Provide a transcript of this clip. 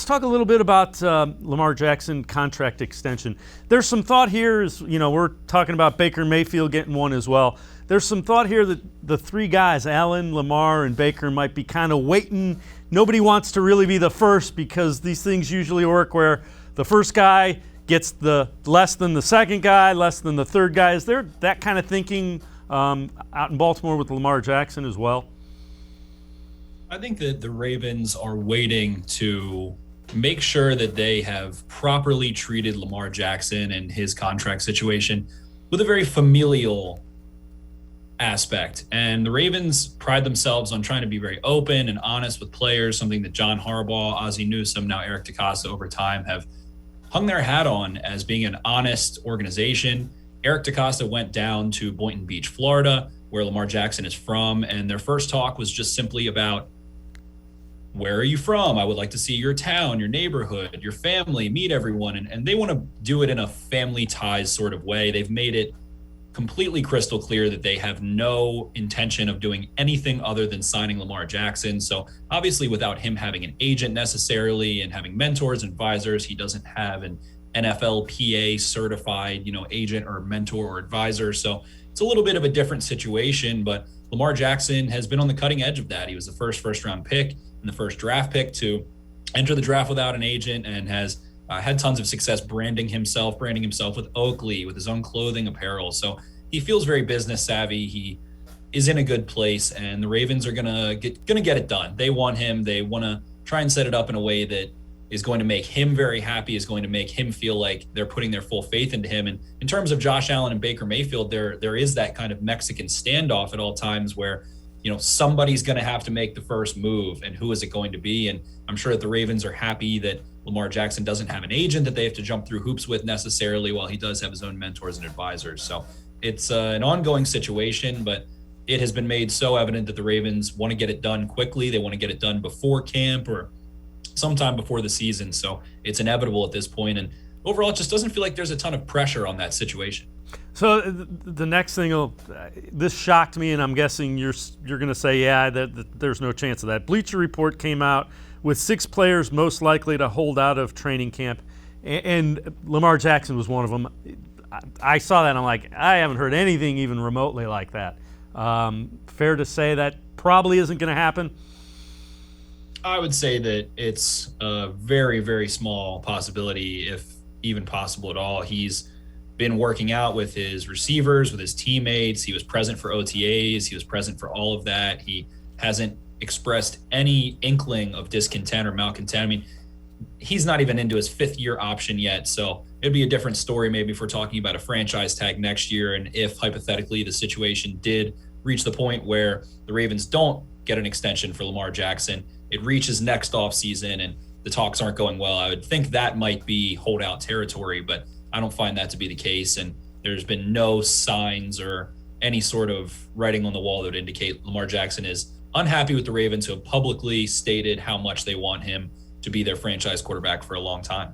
talk a little bit about Lamar Jackson contract extension. There's some thought here, we're talking about Baker Mayfield getting one as well. There's some thought here that the three guys, Allen, Lamar, and Baker, might be kind of waiting. Nobody wants to really be the first because these things usually work where the first guy gets the less than the second guy, less than the third guy. Is there that kind of thinking out in Baltimore with Lamar Jackson as well? I think that the Ravens are waiting to make sure that they have properly treated Lamar Jackson and his contract situation with a very familial aspect. And the Ravens pride themselves on trying to be very open and honest with players, something that John Harbaugh, Ozzie Newsome, now Eric DeCosta over time have hung their hat on as being an honest organization. Eric DeCosta went down to Boynton Beach, Florida, where Lamar Jackson is from, and their first talk was just simply about, where are you from? I would like to see your town, your neighborhood, your family, meet everyone. And they want to do it in a family ties sort of way. They've made it completely crystal clear that they have no intention of doing anything other than signing Lamar Jackson. So obviously without him having an agent necessarily and having mentors and advisors, he doesn't have an NFLPA certified, agent or mentor or advisor. So it's a little bit of a different situation, but Lamar Jackson has been on the cutting edge of that. He was the first round pick and the first draft pick to enter the draft without an agent, and has had tons of success branding himself with Oakley, with his own clothing apparel. So he feels very business savvy. He is in a good place, and the Ravens are gonna get it done. They want him. They want to try and set it up in a way that is going to make him very happy, is going to make him feel like they're putting their full faith into him. And in terms of Josh Allen and Baker Mayfield, there is that kind of Mexican standoff at all times where, somebody's going to have to make the first move, and who is it going to be? And I'm sure that the Ravens are happy that Lamar Jackson doesn't have an agent that they have to jump through hoops with necessarily, while he does have his own mentors and advisors. So it's an ongoing situation, but it has been made so evident that the Ravens want to get it done quickly. They want to get it done before camp or sometime before the season. So it's inevitable at this point. And overall, it just doesn't feel like there's a ton of pressure on that situation. So the next thing, this shocked me, and I'm guessing you're going to say, that there's no chance of that. Bleacher Report came out with 6 players most likely to hold out of training camp, and Lamar Jackson was one of them. I saw that, and I'm like, I haven't heard anything even remotely like that. Fair to say that probably isn't going to happen? I would say that it's a very, very small possibility, if even possible at all. He's been working out with his receivers, with his teammates. He was present for OTAs. He was present for all of that. He hasn't expressed any inkling of discontent or malcontent. I mean, he's not even into his 5th-year option yet. So it'd be a different story maybe if we're talking about a franchise tag next year. And if hypothetically the situation did reach the point where the Ravens don't get an extension for Lamar Jackson, it reaches next offseason and the talks aren't going well, I would think that might be holdout territory, but I don't find that to be the case. And there's been no signs or any sort of writing on the wall that would indicate Lamar Jackson is unhappy with the Ravens, who have publicly stated how much they want him to be their franchise quarterback for a long time.